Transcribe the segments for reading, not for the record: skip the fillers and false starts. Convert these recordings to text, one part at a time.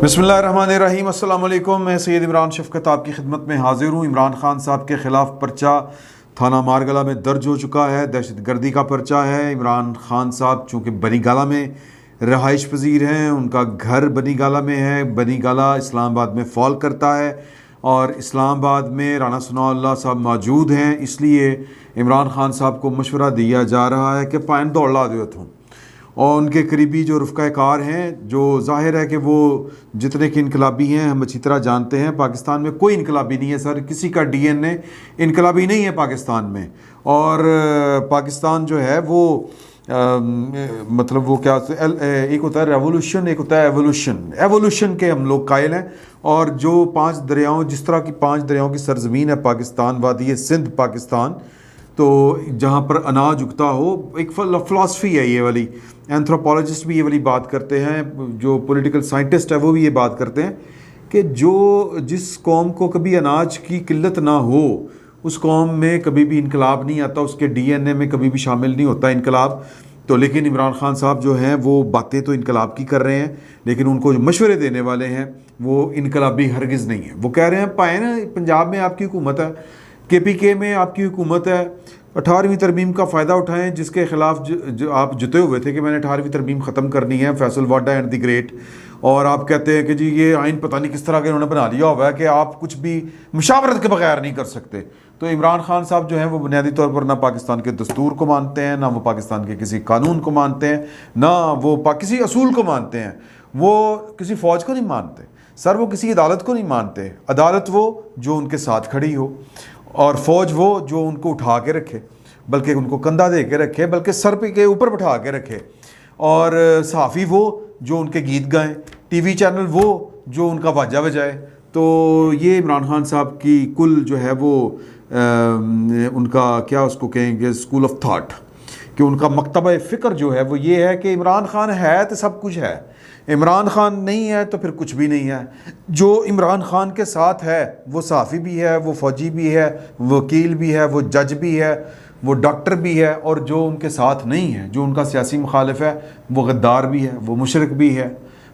बिस्मिल्लाहिर्रहमानिर्रहीम, अस्सलाम वालेकुम। मैं सैयद इमरान शफ़क़त आपकी खिदमत में हाज़िर हूँ। इमरान खान साहब के ख़िलाफ़ पर्चा थाना मारगला में दर्ज हो चुका है। दहशतगर्दी का पर्चा है। इमरान खान साहब चूँकि बनी गाला में रहाइश पजीर हैं, उनका घर बनी गाला में है। बनी गाला इस्लामाबाद में फ़ॉल करता है और इस्लामाबाद में राना सनाउल्लाह साहब मौजूद हैं, इसलिए इमरान खान साहब को मशवरा दिया जा रहा है कि पाइन दौड़ ला दो थों। और उनके करीबी जो रफ़क़ा कार हैं, जो ज़ाहिर है कि वो जितने के इनकलाबी हैं हम अच्छी तरह जानते हैं। पाकिस्तान में कोई इनकलाबी नहीं है सर, किसी का डीएनए इनकलाबी नहीं है पाकिस्तान में। और पाकिस्तान जो है वो मतलब वो क्या एक होता है रेवोल्यूशन, एक होता है एवोल्यूशन। एवोल्यूशन के हम लोग कायल हैं। और जो 5 दरियाओं, जिस तरह की 5 दरियाओं की सरजमीन है पाकिस्तान, वादी सिंध पाकिस्तान, तो जहाँ पर अनाज उगता हो, एक फ़िलासफ़ी है ये वाली। एंथ्रोपोलॉजिस्ट भी ये वाली बात करते हैं, जो पॉलिटिकल साइंटिस्ट है वो भी ये बात करते हैं कि जिस कौम को कभी अनाज की किल्लत ना हो, उस कौम में कभी भी इनकलाब नहीं आता, उसके डीएनए में कभी भी शामिल नहीं होता इनकलाब। तो लेकिन इमरान खान साहब जो हैं वो बातें तो इनकलाब की कर रहे हैं, लेकिन उनको जो मशवरे देने वाले हैं वो इनकलाबी हरगिज़ नहीं है। वो कह रहे हैं पाए ना, पंजाब में आपकी हुकूमत है, KPK में आपकी हुकूमत है, 18वीं तरमीम का फ़ायदा उठाएं, जिसके ख़िलाफ़ जो आप जुते हुए थे कि मैंने 18वीं तरमीम ख़त्म करनी है, फैसल वाडा एंड द ग्रेट। और आप कहते हैं कि जी ये आइन पता नहीं किस तरह के उन्होंने बना लिया हुआ है कि आप कुछ भी मुशावरत के बगैर नहीं कर सकते। तो इमरान खान साहब जो हैं वो बुनियादी तौर पर ना पाकिस्तान के दस्तूर को मानते हैं, ना वो पाकिस्तान के किसी कानून को मानते हैं, ना वो किसी असूल को मानते हैं। वो किसी फ़ौज को नहीं मानते सर, वो किसी अदालत को नहीं मानते। अदालत वो जो उनके साथ खड़ी हो, और फ़ौज वो जो उनको उठा के रखे, बल्कि उनको कंधा दे के रखे, बल्कि सर पे के ऊपर बैठा के रखे। और सहाफ़ी वो जो उनके गीत गाएं, TV चैनल वो जो उनका वाजा बजाए। तो ये इमरान खान साहब की कुल जो है वो उनका क्या उसको कहेंगे, स्कूल ऑफ थाट, कि उनका मकतबा फ़िक्र जो है वो ये है कि इमरान खान है तो सब कुछ है, इमरान खान नहीं है तो फिर कुछ भी नहीं है। जो इमरान खान के साथ है वो सहाफ़ी भी है, वो फ़ौजी भी है, वकील भी है, वो जज भी है, वो डॉक्टर भी है। और जो उनके साथ नहीं है, जो उनका सियासी मुखालिफ है, वो गद्दार भी है, वो मुशरिक भी है,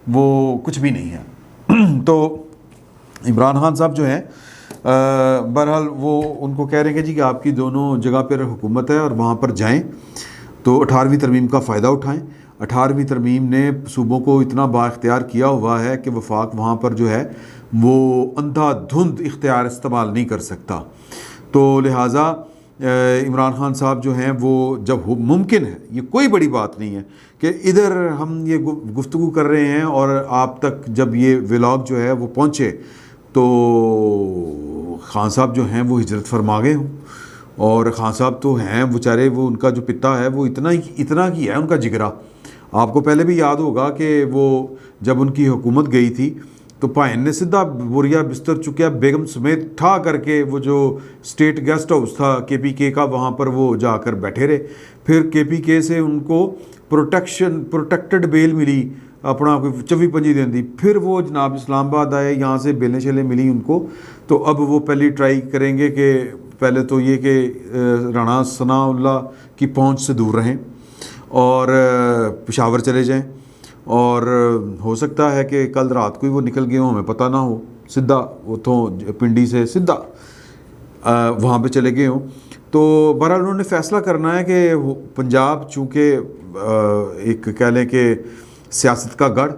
वो कुछ भी नहीं है। तो इमरान खान साहब जो हैं बहरहाल वो उनको कह रहे हैं कि जी कि आपकी दोनों जगह पर हुकूमत है और वहाँ पर जाएँ तो 18वीं तरमीम का फ़ायदा उठाएँ। 18वीं तरमीम ने सूबों को इतना बाख्तियार किया हुआ है कि वफाक वहाँ पर जो है वो अंधाधुंध इख्तियार इस्तेमाल नहीं कर सकता। तो लिहाजा इमरान खान साहब जो हैं वो जब मुमकिन है, ये कोई बड़ी बात नहीं है कि इधर हम ये गुफ्तगू कर रहे हैं और आप तक जब ये व्लॉग जो है वो पहुँचे तो खान साहब जो हैं वो हिजरत फरमा गए हों। और खान साहब तो हैं बेचारे, वो उनका जो पिता है वो इतना की है उनका जिगरा। आपको पहले भी याद होगा कि वो जब उनकी हुकूमत गई थी तो पाइन ने सीधा बोरिया बिस्तर चुकिया बेगम समेत ठा करके वो जो स्टेट गेस्ट हाउस था KPK का, वहाँ पर वो जाकर बैठे रहे। फिर KPK से उनको प्रोटेक्टेड बेल मिली, अपना कोई 24-25 दिन दी। फिर वो जनाब इस्लामाबाद आए, यहाँ से बेलें शेलें मिली उनको। तो अब वो पहले ट्राई करेंगे कि पहले तो ये कि राना सनाउल्लाह की पहुँच से दूर रहें और पेशावर चले जाएं। और हो सकता है कि कल रात को ही वो निकल गए हों, हमें पता ना हो, सीधा उतों पिंडी से सीधा वहाँ पे चले गए हों। तो बहरहाल उन्होंने फ़ैसला करना है कि पंजाब चूँकि एक कह लें कि सियासत का गढ़,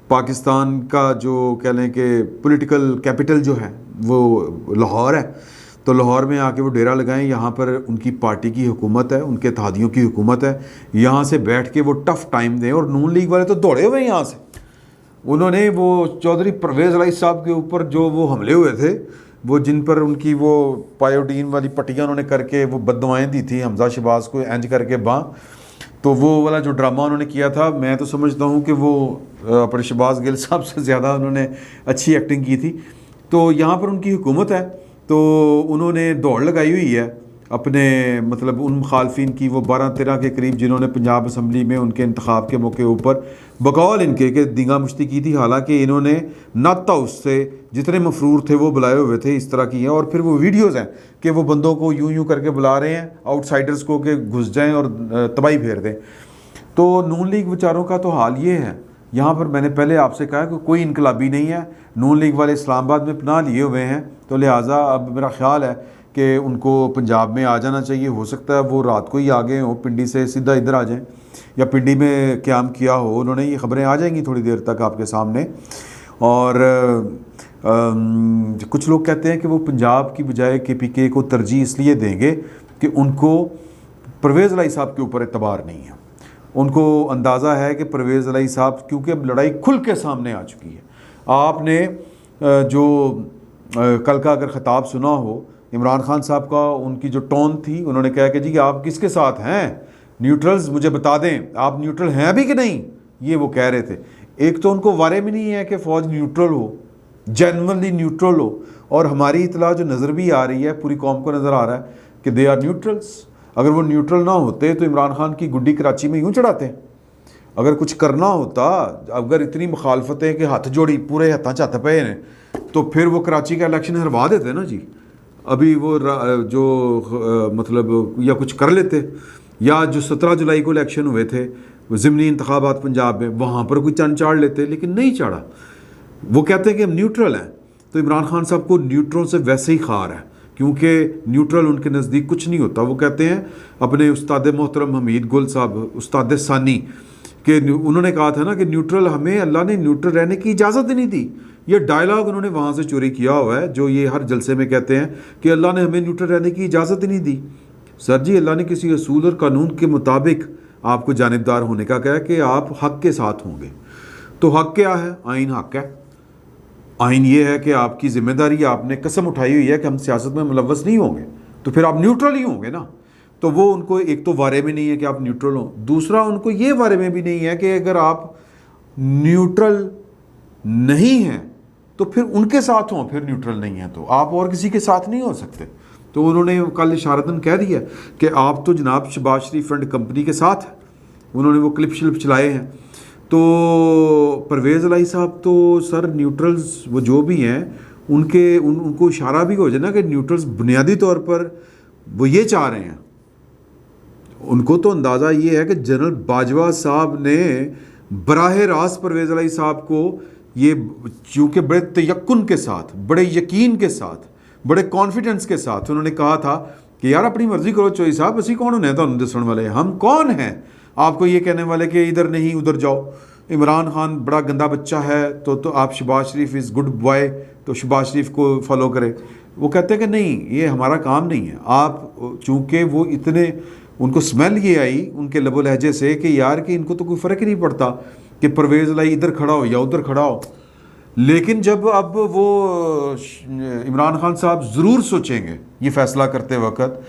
पाकिस्तान का जो कह लें कि पॉलिटिकल कैपिटल जो है वो लाहौर है, तो लाहौर में आके वो डेरा लगाएं। यहाँ पर उनकी पार्टी की हुकूमत है, उनके इत्तेहादियों की हुकूमत है, यहाँ से बैठ के वो टफ़ टाइम दें। और नून लीग वाले तो दौड़े हुए हैं यहाँ से। उन्होंने वो चौधरी परवेज़ इलाही साहब के ऊपर जो वो हमले हुए थे, वो जिन पर उनकी वो पायोडीन वाली पट्टियाँ उन्होंने करके वो बददुआएँ दी थी हमजा शहबाज को एंज करके तो वो वाला जो ड्रामा उन्होंने किया था, मैं तो समझता हूँ कि वो अपने शहबाज गिल साहब से ज़्यादा उन्होंने अच्छी एक्टिंग की थी। तो यहाँ पर उनकी हुकूमत है, तो उन्होंने दौड़ लगाई हुई है अपने मतलब उन मुखालफिन की, वो 12-13 के करीब, जिन्होंने पंजाब असम्बली में उनके इंतखाब के मौके ऊपर बकौल इनके के दींगा मुश्ती की थी। हालांकि इन्होंने नत हाउस से जितने मफरूर थे वो बुलाए हुए थे, इस तरह की हैं। और फिर वो वीडियोज़ हैं कि वो बंदों को यूं यूं करके बुला रहे हैं, आउटसाइडर्स को, कि घुस जाएँ और तबाही फेर दें। तो नून लीग बेचारों का तो हाल ये है यहाँ पर मैंने पहले आपसे कहा कि कोई इनकलाबी नहीं है, नून लीग वाले इस्लामाबाद में पनाह लिए हुए हैं, तो लिहाजा अब मेरा ख्याल है कि उनको पंजाब में आ जाना चाहिए। हो सकता है वो रात को ही आ गए हो, पिंडी से सीधा इधर आ जाएं, या पिंडी में क़याम किया हो उन्होंने। ये ख़बरें आ जाएंगी थोड़ी देर तक आपके सामने। और कुछ लोग कहते हैं कि वो पंजाब की बजाय KPK को तरजीह इसलिए देंगे कि उनको परवेज़ इलाही साहब के ऊपर एतबार नहीं है। उनको अंदाज़ा है कि परवेज़ इलाही साहब, क्योंकि अब लड़ाई खुल के सामने आ चुकी है। आपने जो कल का अगर ख़िताब सुना हो इमरान खान साहब का, उनकी जो टोन थी, उन्होंने कहा कि जी आप किसके साथ हैं, न्यूट्रल्स मुझे बता दें, आप न्यूट्रल हैं भी कि नहीं, ये वो कह रहे थे। एक तो उनको वारे में नहीं है कि फ़ौज न्यूट्रल हो, जेन्युइनली न्यूट्रल हो, और हमारी इतला जो नज़र भी आ रही है, पूरी कौम को नज़र आ रहा है कि दे आर न्यूट्रल्स। अगर वो न्यूट्रल ना होते तो इमरान खान की गुड्डी कराची में यूँ चढ़ाते। अगर कुछ करना होता, अगर इतनी मुखालफतें कि हाथ जोड़ी पूरे हत्था झत्त पे ने, तो फिर वो कराची का इलेक्शन हरवा देते ना जी। अभी वो जो मतलब या कुछ कर लेते, या जो 17 जुलाई को इलेक्शन हुए थे ज़िमनी इंतखाबात पंजाब में, वहाँ पर कोई चंद चाड़ लेते, लेकिन नहीं चाड़ा। वो कहते हैं कि हम न्यूट्रल हैं, तो इमरान खान साहब को न्यूट्रल से वैसे ही खार है, क्योंकि न्यूट्रल उनके नज़दीक कुछ नहीं होता। वो कहते हैं अपने उस्ताद मोहतरम हमीद गुल साहब, उस्ताद सानी के, उन्होंने कहा था ना कि न्यूट्रल, हमें अल्लाह ने न्यूट्रल रहने की इजाज़त ही नहीं दी। ये डायलॉग उन्होंने वहाँ से चोरी किया हुआ है, जो ये हर जलसे में कहते हैं कि अल्लाह ने हमें न्यूट्रल रहने की इजाज़त ही नहीं दी। सर जी, अल्लाह ने किसी असूल और कानून के मुताबिक आपको जानिबदार होने का कहा कि आप हक़ के साथ होंगे। तो हक़ क्या है? आइन हक़ है। आइन ये है कि आपकी ज़िम्मेदारी, आपने कसम उठाई हुई है कि हम सियासत में मुलव्वस नहीं होंगे, तो फिर आप न्यूट्रल ही होंगे ना। तो वो उनको एक तो वारे में नहीं है कि आप न्यूट्रल हों, दूसरा उनको ये बारे में भी नहीं है कि अगर आप न्यूट्रल नहीं हैं तो फिर उनके साथ हों, फिर न्यूट्रल नहीं है तो आप और किसी के साथ नहीं हो सकते। तो उन्होंने कल इशारतन कह दिया कि आप तो जनाब शहबाज शरीफ फंड कंपनी के साथ हैं। उन्होंने वो क्लिप शिल्प चलाए हैं। तो परवेज़ इलाही साहब तो सर न्यूट्रल्स वो जो भी हैं उनको इशारा भी हो जाए ना कि न्यूट्रल्स बुनियादी तौर पर वो ये चाह रहे हैं। उनको तो अंदाज़ा ये है कि जनरल बाजवा साहब ने बराह रास्त परवेज़ इलाही साहब को ये, चूँकि बड़े तयक्कुन के साथ, बड़े यकीन के साथ, बड़े कॉन्फिडेंस के साथ उन्होंने कहा था कि यार अपनी मर्जी करो चोई साहब, असी कौन होने तो दसण वाले, हम कौन हैं आपको ये कहने वाले कि इधर नहीं उधर जाओ। इमरान खान बड़ा गंदा बच्चा है तो आप शहबाज शरीफ इज़ गुड बॉय, तो शहबाज शरीफ को फॉलो करें। वो कहते हैं कि नहीं, ये हमारा काम नहीं है। आप चूँकि वो इतने, उनको स्मेल ये आई उनके लबो लहजे से कि यार कि इनको तो कोई फ़र्क ही नहीं पड़ता कि परवेज़ इलाही इधर खड़ा हो या उधर खड़ा हो। लेकिन जब अब वो इमरान खान साहब ज़रूर सोचेंगे ये फ़ैसला करते वक्त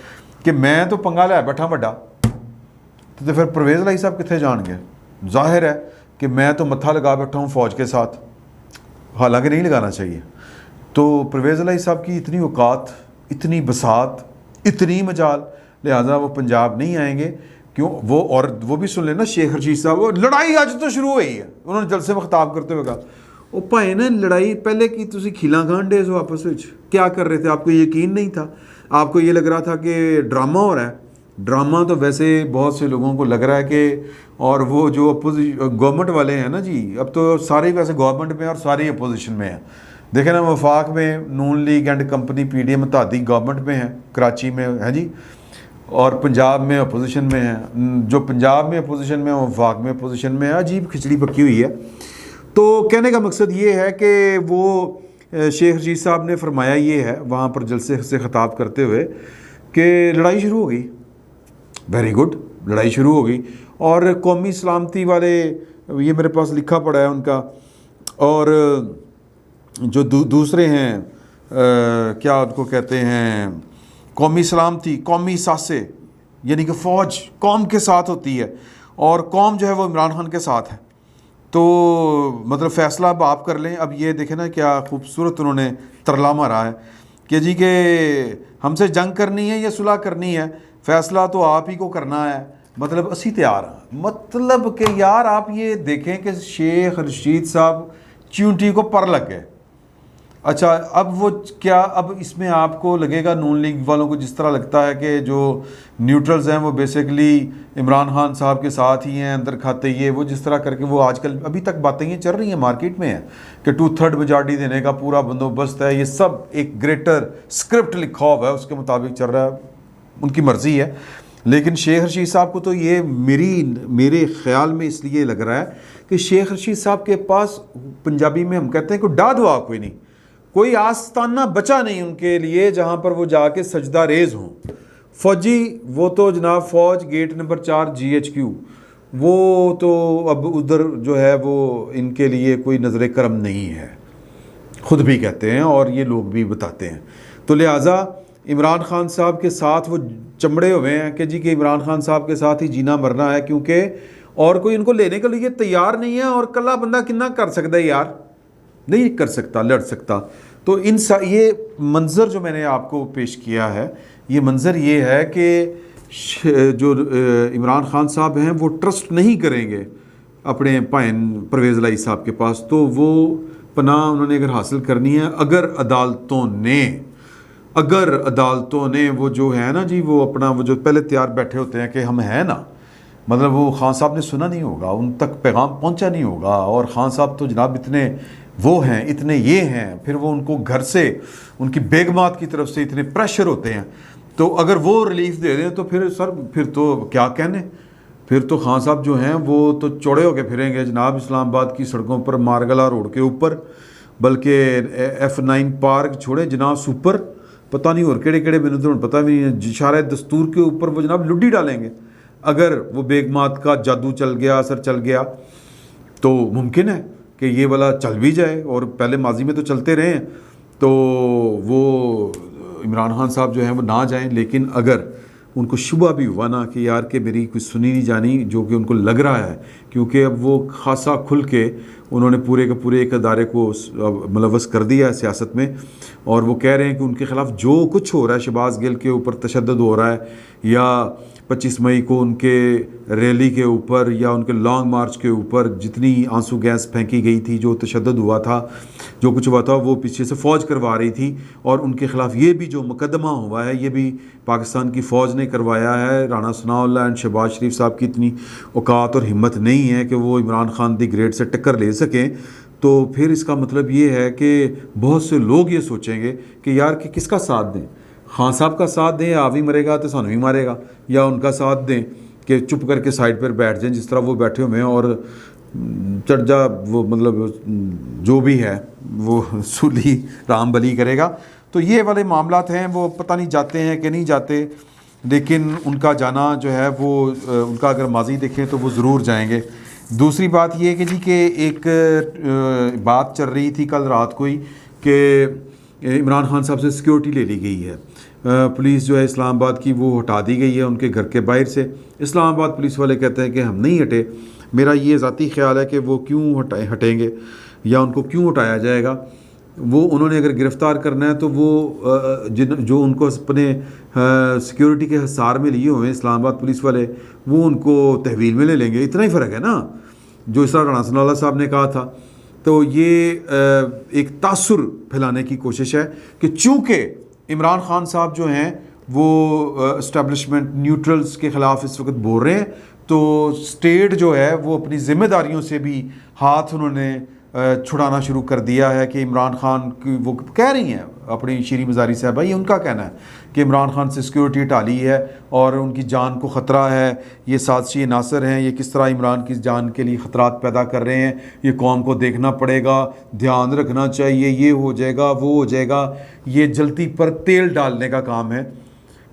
कि मैं तो पंगा लै बैठा बड़ा, तो फिर परवेज़ इलाही साहब कितने जाएंगे? जाहिर है कि मैं तो मत्था लगा बैठा हूँ फ़ौज के साथ, हालांकि नहीं लगाना चाहिए। तो परवेज़ इलाही साहब की इतनी औकात, इतनी बसात, इतनी मजाल, लिहाजा वो पंजाब नहीं आएंगे। क्यों? वो और वो भी सुन लेना, शेख रशीद साहब, वो लड़ाई आज तो शुरू हुई है, उन्होंने जलसे में खिताब करते हुए कहा, वो भाई ने लड़ाई पहले की तुसी खिला खान डे सो आपस में क्या कर रहे थे? आपको यकीन नहीं था? आपको ये लग रहा था कि ड्रामा हो रहा है? ड्रामा तो वैसे बहुत से लोगों को लग रहा है कि, और वो जो गवर्नमेंट वाले हैं ना जी, अब तो सारे वैसे गवर्नमेंट में और सारे अपोजिशन में हैं। देखें ना, वफाक में Noon League and company PDM इत्तेहादी गवर्नमेंट में है, कराची में है जी, और पंजाब में अपोजिशन में है। जो पंजाब में अपोजिशन में, वफाक में अपोजिशन में है। अजीब खिचड़ी पकी हुई है। तो कहने का मकसद ये है कि वो शेख रशीद साहब ने फरमाया ये है वहाँ पर जलसे से ख़िताब करते हुए कि लड़ाई शुरू हो गई। वेरी गुड, लड़ाई शुरू हो गई। और कौमी सलामती वाले, ये मेरे पास लिखा पड़ा है उनका, और जो दूसरे हैं क्या उनको कहते हैं, कौमी सलामती, कौमी सासे, यानी कि फ़ौज कौम के साथ होती है और कौम जो है वो इमरान खान के साथ है। तो मतलब फ़ैसला अब आप कर लें। अब ये देखें ना क्या खूबसूरत उन्होंने तरला मारा है कि जी के हमसे जंग करनी है या सुलह करनी है, फ़ैसला तो आप ही को करना है, मतलब असी तैयार हैं। मतलब कि यार आप ये देखें कि शेख रशीद साहब च्यूंटी को पर लग गए अच्छा, अब वो क्या, अब इसमें आपको लगेगा नून लीग वालों को जिस तरह लगता है कि जो न्यूट्रल्स हैं वो बेसिकली इमरान खान साहब के साथ ही हैं, अंदर खाते ये वो, जिस तरह करके वो आजकल अभी तक बातें ये चल रही हैं मार्केट में है कि 2/3 मेजॉरिटी देने का पूरा बंदोबस्त है, ये सब एक ग्रेटर स्क्रिप्ट लिखा हुआ है उसके मुताबिक चल रहा है, उनकी मर्ज़ी है। लेकिन शेख रशीद साहब को तो ये मेरे ख्याल में इसलिए लग रहा है कि शेख रशीद साहब के पास, पंजाबी में हम कहते हैं, कोई डा दुआ कोई नहीं, कोई आस्ताना बचा नहीं उनके लिए जहाँ पर वो जाके सजदा रेज हों। फौजी वो तो जनाब फ़ौज गेट नंबर 4 GHQ, वो तो अब उधर जो है वो इनके लिए कोई नज़र करम नहीं है, ख़ुद भी कहते हैं और ये लोग भी बताते हैं। तो लिहाजा इमरान खान साहब के साथ वो चमड़े हुए हैं कि जी कि इमरान खान साहब के साथ ही जीना मरना है, क्योंकि और कोई इनको लेने के लिए तैयार नहीं है। और कल्ला बंदा कितना कर सकता है यार, नहीं कर सकता, लड़ सकता। तो ये मंज़र जो मैंने आपको पेश किया है, ये मंज़र ये है कि जो इमरान खान साहब हैं वो ट्रस्ट नहीं करेंगे अपने भाइन परवेज़ लाई साहब के पास, तो वो पनाह उन्होंने अगर हासिल करनी है, अगर अदालतों ने वो जो है ना जी, वो अपना वो जो पहले तैयार बैठे होते हैं कि हम हैं ना, मतलब वो खान साहब ने सुना नहीं होगा, उन तक पैगाम पहुंचा नहीं होगा, और खान साहब तो जनाब इतने वो हैं, इतने ये हैं, फिर वो उनको घर से उनकी बेगमात की तरफ से इतने प्रेशर होते हैं, तो अगर वो रिलीफ दे दें तो फिर सर फिर तो क्या कहने, फिर तो खान साहब जो हैं वो तो चौड़े होके फिरेंगे जनाब इस्लामाबाद की सड़कों पर, मारगला रोड के ऊपर, बल्कि F9 पार्क छोड़े जनाब, सुपर पता नहीं और केड़े मैंने तो पता भी नहीं, इशारा दस्तूर के ऊपर वो जनाब लुड्डी डालेंगे। अगर वो बेगमात का जादू चल गया, असर चल गया, तो मुमकिन है कि ये वाला चल भी जाए, और पहले माजी में तो चलते रहे हैं, तो वो इमरान खान साहब जो हैं वो ना जाएं। लेकिन अगर उनको शुबा भी हुआ ना कि यार कि मेरी कुछ सुनी नहीं जानी, जो कि उनको लग रहा है, क्योंकि अब वो खासा खुल के उन्होंने पूरे के पूरे एक अदारे को मुलव्वस कर दिया है सियासत में, और वो कह रहे हैं कि उनके ख़िलाफ़ जो कुछ हो रहा है, शहबाज गिल के ऊपर तशद्दुद हो रहा है, या 25 मई को उनके रैली के ऊपर या उनके लॉन्ग मार्च के ऊपर जितनी आंसू गैस फेंकी गई थी, जो तशद्दुद हुआ था, जो कुछ हुआ था, वो पीछे से फ़ौज करवा रही थी, और उनके ख़िलाफ़ ये भी जो मुकदमा हुआ है, ये भी पाकिस्तान की फ़ौज ने करवाया है। राना सनाउल्लाह एंड शहबाज शरीफ साहब की इतनी औकात और हिम्मत नहीं है कि वो इमरान खान दी ग्रेड से टक्कर ले सकें। तो फिर इसका मतलब ये है कि बहुत से लोग ये सोचेंगे कि यार कि किसका साथ दें, खान साहब का साथ दें, आवी मरेगा तो सानू भी मारेगा, या उनका साथ दें कि चुप करके साइड पर बैठ जाएं जिस तरह वो बैठे हुए हैं, और चढ़ जा वो मतलब जो भी है वो सूली राम बली करेगा। तो ये वाले मामलात हैं, वो पता नहीं जाते हैं कि नहीं जाते, लेकिन उनका जाना जो है वो उनका अगर माजी देखें तो वो ज़रूर जाएंगे। दूसरी बात ये है कि जी कि एक बात चल रही थी कल रात को ही कि इमरान खान साहब से सिक्योरिटी ले ली गई है, पुलिस जो है इस्लामाबाद की वो हटा दी गई है उनके घर के बाहर से। इस्लामाबाद पुलिस वाले कहते हैं कि हम नहीं हटे। मेरा ये ज़ाती ख्याल है कि वो क्यों हटेंगे या उनको क्यों हटाया जाएगा। वो उन्होंने अगर गिरफ़्तार करना है तो वो जो उनको अपने सिक्योरिटी के हिसार में लिए हुए हैं इस्लामाबाद पुलिस वाले, वो उनको तहवील में ले लेंगे। इतना ही फ़र्क है ना, जो इस तरह राना सनाउल्लाह साहब ने कहा था। तो ये एक तासुर फैलाने की कोशिश है कि चूँकि इमरान खान साहब जो हैं वो इस्टेब्लिशमेंट न्यूट्रल्स के ख़िलाफ़ इस वक्त बोल रहे हैं, तो स्टेट जो है वो अपनी ज़िम्मेदारियों से भी हाथ उन्होंने छुड़ाना शुरू कर दिया है कि इमरान खान की, वो कह रही हैं अपनी शीरी मज़ारी साहब, भाई उनका कहना है कि इमरान खान से सिक्योरिटी हटा ली है और उनकी जान को ख़तरा है, ये साजिशी नासर हैं, ये किस तरह इमरान की जान के लिए ख़तरात पैदा कर रहे हैं, ये कौम को देखना पड़ेगा, ध्यान रखना चाहिए, ये हो जाएगा वो हो जाएगा। ये जलती पर तेल डालने का काम है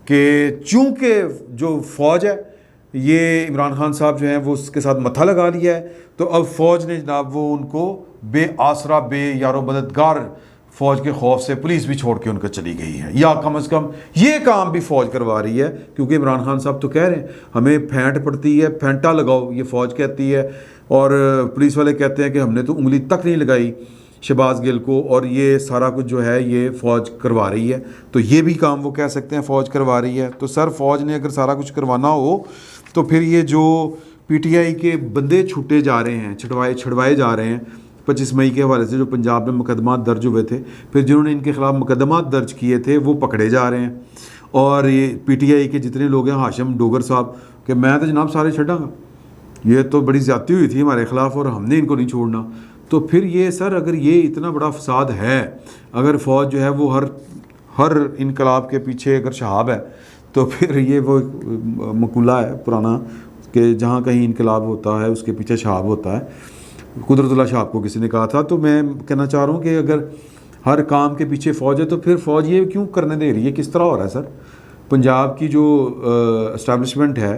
कि चूँकि जो फ़ौज है ये इमरान खान साहब जो हैं वो उसके साथ मत्था लगा लिया है, तो अब फ़ौज ने जनाब वो उनको बेआसरा बे यारो मददगार फ़ौज के खौफ से पुलिस भी छोड़ के उनका चली गई है, या कम से कम ये काम भी फ़ौज करवा रही है। क्योंकि इमरान खान साहब तो कह रहे हैं हमें फेंट पड़ती है, फेंटा लगाओ, ये फ़ौज कहती है, और पुलिस वाले कहते हैं कि हमने तो उंगली तक नहीं लगाई शहबाज गिल को, और ये सारा कुछ जो है ये फ़ौज करवा रही है। तो ये भी काम वो कह सकते हैं फ़ौज करवा रही है। तो सर फ़ौज ने अगर सारा कुछ करवाना हो तो फिर ये जो PTI के बंदे छूटे जा रहे हैं, छुड़वाए जा रहे हैं, 25 मई के हवाले से जो पंजाब में मुकदमा दर्ज हुए थे, फिर जिन्होंने इनके ख़िलाफ़ मुकदमा दर्ज किए थे वो पकड़े जा रहे हैं। और ये PTI के जितने लोग हैं, हाशिम डोगर साहब, कि मैं तो जनाब सारे छड़ांगा, ये तो बड़ी ज़्यादती हुई थी हमारे ख़िलाफ़ और हमने इनको नहीं छोड़ना। तो फिर ये सर, अगर ये इतना बड़ा फसाद है, अगर फ़ौज जो है वो हर इनकलाब के पीछे अगर शहाब है, तो फिर ये वो मकुला है पुराना कि जहाँ कहीं इनकलाब होता है उसके पीछे शहाब होता है। कुदरतुल्लाह शाह को किसी ने कहा था। तो मैं कहना चाह रहा हूँ कि अगर हर काम के पीछे फ़ौज है तो फिर फ़ौज ये क्यों करने दे रही है? किस तरह हो रहा है सर? पंजाब की जो इस्टेब्लिशमेंट है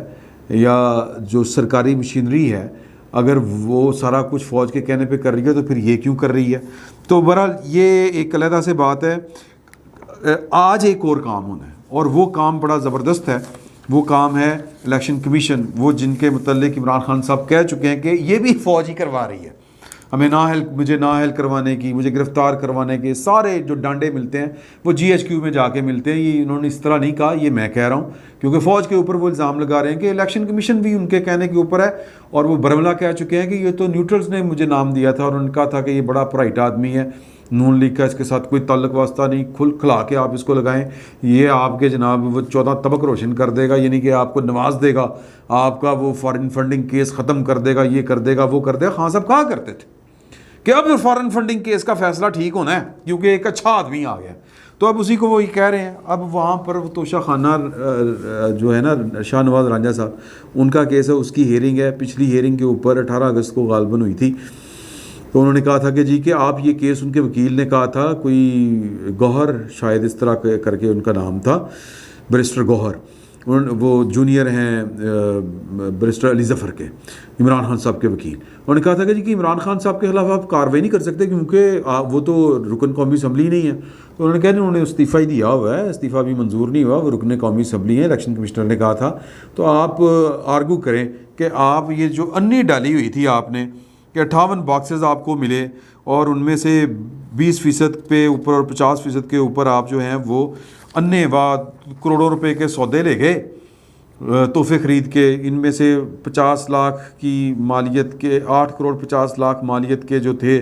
या जो सरकारी मशीनरी है, अगर वो सारा कुछ फ़ौज के कहने पे कर रही है तो फिर ये क्यों कर रही है? तो बहरहाल ये एक अलहदा से बात है। आज एक और काम होना है और वो काम बड़ा ज़बरदस्त है। वो काम है इलेक्शन कमीशन, वो जिनके मुतल्लिक इमरान खान साहब कह चुके हैं कि ये भी फ़ौज ही करवा रही है, हमें मुझे नाअहल करवाने की, मुझे गिरफ़्तार करवाने के सारे जो डांडे मिलते हैं वो GHQ में जाके मिलते हैं। ये इन्होंने इस तरह नहीं कहा, ये मैं कह रहा हूँ, क्योंकि फ़ौज के ऊपर वो इल्ज़ाम लगा रहे हैं कि इलेक्शन कमीशन भी उनके कहने के ऊपर है। और वो बरमला कह चुके हैं कि ये तो न्यूट्रल्स ने मुझे नाम दिया था और उन्होंने कहा था कि ये बड़ा ब्राइट आदमी है, नून लीग का इसके साथ कोई ताल्लुक वास्ता नहीं, खुला के आप इसको लगाएं, ये आपके जनाब वो 14 तबक रोशन कर देगा, यानी कि आपको नवाज देगा, आपका वो फॉरेन फंडिंग केस ख़त्म कर देगा, ये कर देगा, वो कर देगा। खान साहब कहा करते थे कि अब फॉरेन फंडिंग केस का फैसला ठीक होना है क्योंकि एक अच्छा आदमी आ गया। तो अब उसी को वो ये कह रहे हैं। अब वहाँ पर तोशा खाना जो है ना, शाहनवाज रांझा साहब, उनका केस है, उसकी हेयरिंग है। पिछली हेयरिंग के ऊपर 18 अगस्त को गालबन हुई थी। तो उन्होंने कहा था कि जी कि आप ये केस, उनके वकील ने कहा था, कोई गौहर शायद इस तरह करके उनका नाम था, बैरिस्टर गौहर, वो जूनियर हैं बैरिस्टर अली ज़फ़र के, इमरान खान साहब के वकील। उन्होंने कहा था कि जी कि इमरान खान साहब के खिलाफ आप कार्रवाई नहीं कर सकते क्योंकि वो तो रुकन कौमी असम्बली नहीं है। तो उन्होंने कहा उन्होंने इस्तीफ़ा ही दिया हुआ है, इस्तीफ़ा भी मंजूर नहीं हुआ, वो रुकन कौमी असम्बली है, इलेक्शन कमिश्नर ने कहा था। तो आप आर्गू करें कि आप ये जो अन्नी डाली हुई थी आपने कि 58 बॉक्सेस आपको मिले और उनमें से 20% पे ऊपर और 50% के ऊपर आप जो हैं वो अन्य व करोड़ों रुपए के सौदे ले गए तोहफे ख़रीद के। इनमें से 50 लाख की मालियत के, 8 करोड़ 50 लाख मालियत के जो थे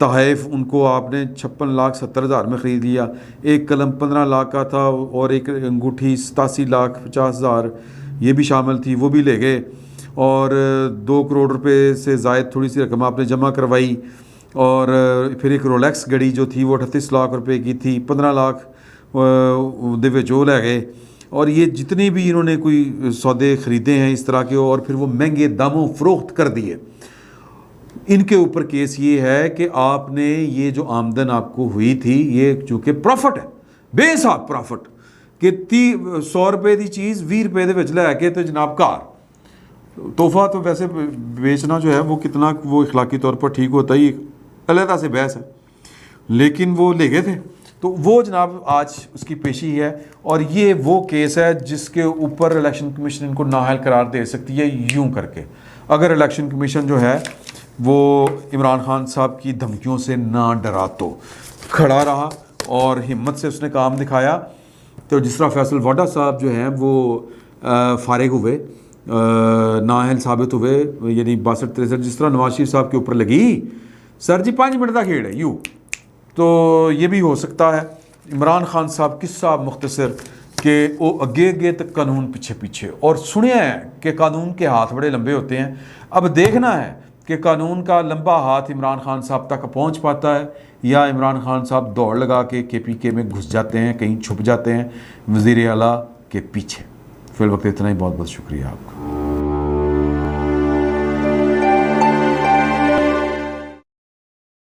तहफ़, उनको आपने 56,70,000 में ख़रीद लिया। एक कलम 15 लाख का था और एक अंगूठी 87,50,000 ये भी शामिल थी, वो भी ले गए। और 2 करोड़ रुपए से ज़ायद थोड़ी सी रकम आपने जमा करवाई। और फिर एक रोलेक्स घड़ी जो थी वो 38 लाख रुपए की थी, 15 लाख दे विच वो ले गए। और ये जितने भी इन्होंने कोई सौदे ख़रीदे हैं इस तरह के और फिर वो महंगे दामों फ़रोख्त कर दिए। इनके ऊपर केस ये है कि आपने ये जो आमदन आपको हुई थी, ये चूँकि प्रॉफिट है, बेहिसाब प्रॉफिट, कि 100 रुपए की चीज़ 20 रुपए दे विच लै के तो जनाब कार तोहफा। तो वैसे बेचना जो है वो कितना वो इखलाकी तौर पर ठीक होता है, ये अलहदा से बहस है, लेकिन वो ले गए थे। तो वो जनाब आज उसकी पेशी है और ये वो केस है जिसके ऊपर इलेक्शन कमीशन इनको नाअहल करार दे सकती है यूं करके, अगर इलेक्शन कमीशन जो है वो इमरान खान साहब की धमकियों से ना डरा तो खड़ा रहा और हिम्मत से उसने काम दिखाया। तो जिस तरह फैसल वाडा साहब जो हैं वो फारिग हुए, नाअहल साबित हुए, यानी 62-63, जिस तरह नवाज शरीफ साहब के ऊपर लगी, सर जी 5 मिनट का खेड़ है यूँ। तो ये भी हो सकता है इमरान खान साहब किस्सा मुख्तसर कि वो अगे अगे तक कानून पीछे पीछे, और सुने हैं कि कानून के हाथ बड़े लंबे होते हैं। अब देखना है कि कानून का लंबा हाथ इमरान खान साहब तक पहुंच पाता है या इमरान खान साहब दौड़ लगा के KPK में घुस जाते हैं, कहीं छुप जाते हैं वज़ीर आला के पीछे। फिल वक्त इतना ही, बहुत बहुत शुक्रिया आपका।